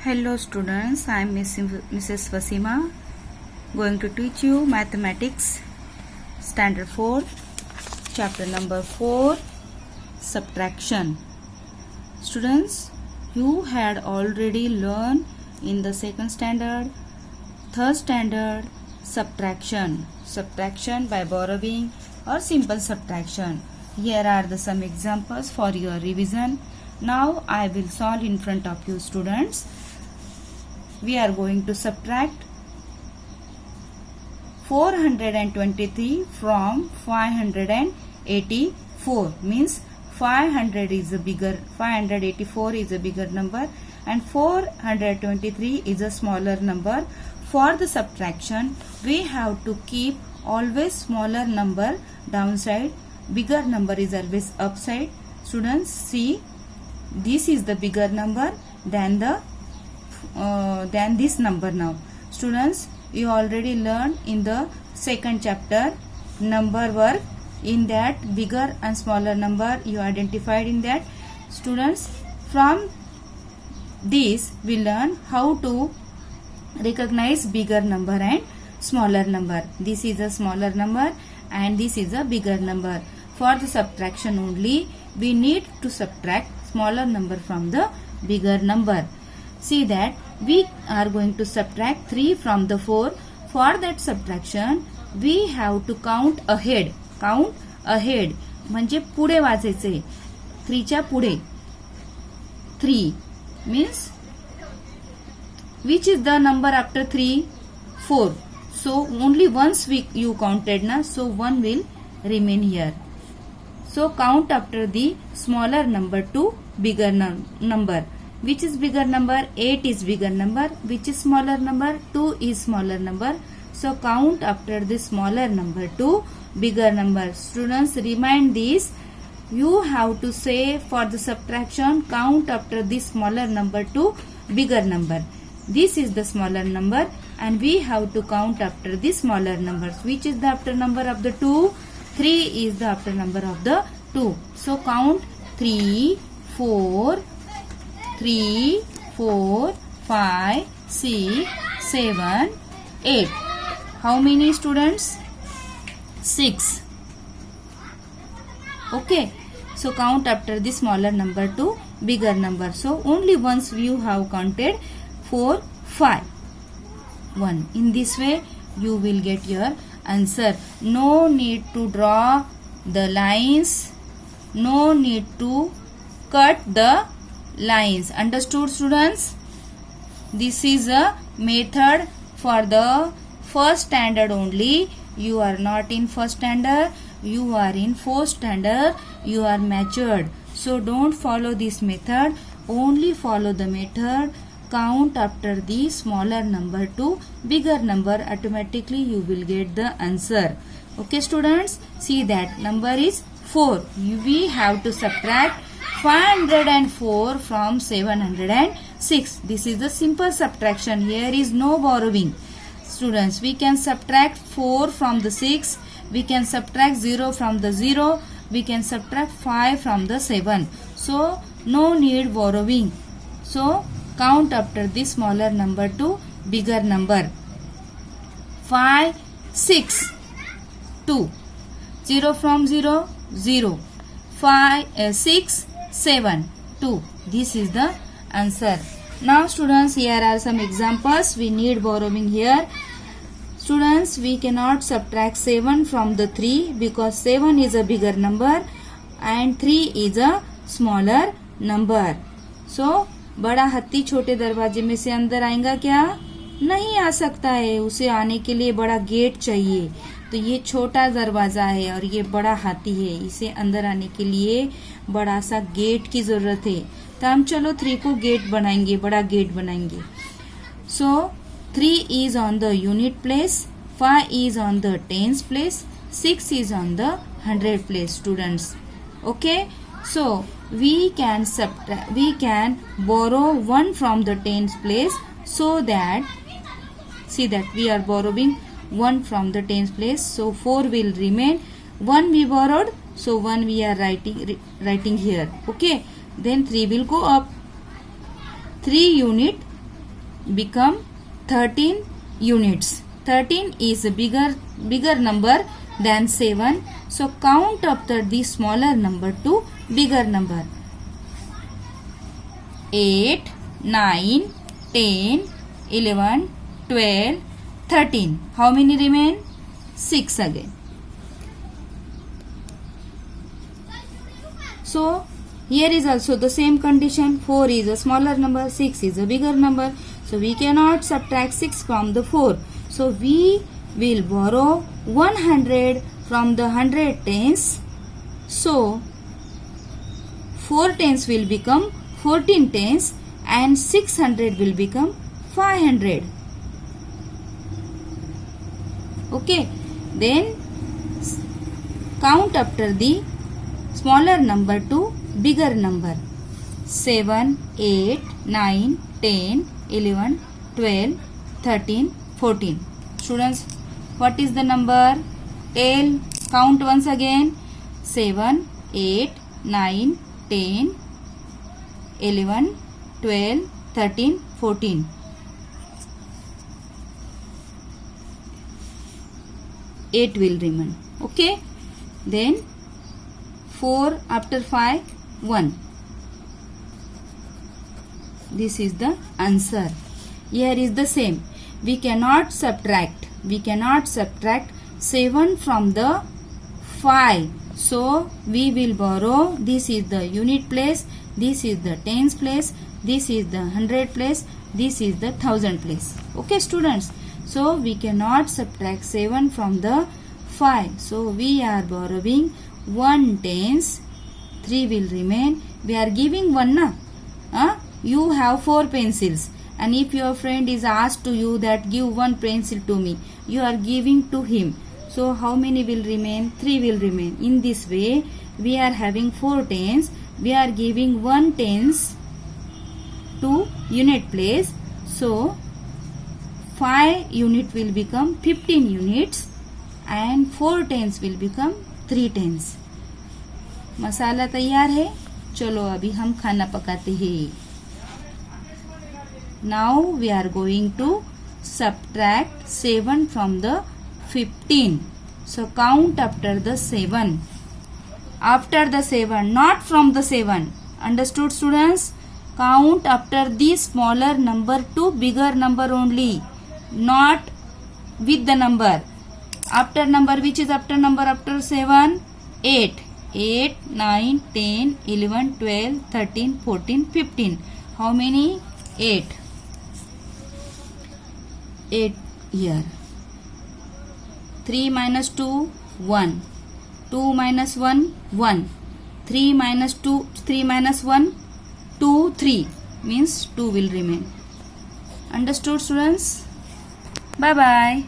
Hello students, I am Mrs. Wasima going to teach you mathematics standard 4 chapter number 4 subtraction. Students, you had already learned in the second standard, third standard subtraction by borrowing or simple subtraction. Here are the some examples for your revision. Now I will solve in front of you students. We are going to subtract 423 from 584, means 584 is a bigger number and 423 is a smaller number. For the subtraction, we have to keep always smaller number downside, bigger number is always upside. Students, see, this is the bigger number than this number. Now students, you already learned in the second chapter number work. In that bigger and smaller number you identified in that. Students, from this we learn how to recognize bigger number and smaller number. This is a smaller number and this is a bigger number. For the subtraction only, we need to subtract smaller number from the bigger number. See that we are going to subtract 3 from the 4. For that subtraction, we have to count ahead. Count ahead म्हणजे पुढे वाचायचे. 3 च्या पुढे. 3 means which is the number after 3? 4. So only once you counted na, so 1 will remain here. So count after the smaller number to bigger number. Which is bigger number? 8 is bigger number. Which is smaller number? 2 is smaller number. So count after the smaller number to bigger number. Students, remind this. You have to say for the subtraction, count after the smaller number to bigger number. This is the smaller number and we have to count after the smaller numbers. Which is the after number of the 2? 3 is the after number of the 2. So count 3, 4, 5, 6, 7, 8. How many students? 6. Okay. So count after the smaller number to bigger number. So only once you have counted 4, 5, 1. In this way you will get your answer. No need to draw the lines. No need to cut the lines. Understood students? This is a method for the first standard only. You are not in first standard. You are in fourth standard. You are matured. So don't follow this method. Only follow the method. Count after the smaller number to bigger number. Automatically you will get the answer. Okay students? See that number is 4. We have to subtract 504 from 706. This is the simple subtraction. Here is no borrowing. Students, we can subtract 4 from the 6. We can subtract 0 from the 0. We can subtract 5 from the 7. So, no need borrowing. So, count after the smaller number to bigger number. 5, 6, 2. 0 from 0, 0. 5, 6, 7, 2. This is the answer. Now students, here are some examples. We need borrowing here. Students, we cannot subtract 7 from the 3 because 7 is a bigger number and 3 is a smaller number. So, बड़ा हाथी छोटे दरवाजे में से अंदर आएगा क्या? नहीं आ सकता है. उसे आने के लिए बड़ा गेट चाहिए. तो ये छोटा दरवाजा है और ये बड़ा हाथी है. इसे अंदर आने के लिए बड़ा सा गेट की जरूरत है. तो हम चलो 3 को गेट बनाएंगे, बड़ा गेट बनाएंगे. सो 3 is on the unit place, 5 is on the tens place, 6 is on the 100 place students. Okay, so we can borrow 1 from the tens place, so that see that we are borrowing 1 from the tens place, so 4 will remain. 1 we borrowed, so 1 we are writing here. Okay, then 3 will go up. 3 unit become 13 units. 13 is a bigger number than 7. So count after the smaller number to bigger number. 8, 9, 10, 11, 12, 13. How many remain? 6 again. So here is also the same condition. 4 is a smaller number, 6 is a bigger number. So we cannot subtract 6 from the 4. So we will borrow 100 from the 100 tens. So 4 tens will become 14 tens and 600 will become 500. Okay. Then count after the smaller number to bigger number. 7, 8, 9, 10, 11, 12, 13, 14. Students, what is the number? Tell. Count once again. 7, 8, 9, 10, 11, 12, 13, 14. Eight will remain. Okay. Then 4 after 5, 1. This is the answer. Here is the same. We cannot subtract 7 from the 5. So we will borrow. This is the unit place. This is the tens place. This is the 100 place. This is the 1000 place. Okay, students. So we cannot subtract 7 from the 5. So we are borrowing 1 tens. 3 will remain. We are giving 1 na. You have 4 pencils. And if your friend is asked to you that give 1 pencil to me, you are giving to him. So how many will remain? 3 will remain. In this way, we are having 4 tens. We are giving 1 tens to unit place. So 5 unit will become 15 units and 4 tens will become 3 tens. मसाला तैयार है. चलो अभी हम खाना पकाते हैं. Now we are going to subtract 7 from the 15. So count after the 7. After the 7, not from the 7. Understood, students? Count after the smaller number to bigger number only. Not with the number. After number, which is after number after 7? 8. 8, 9, 10, 11, 12, 13, 14, 15. How many? 8. 8 here. 3 minus 2, 1. 2 minus 1, 1. 3 minus 2, 3 minus 1, 2, 3. Means 2 will remain. Understood, students? Bye-bye.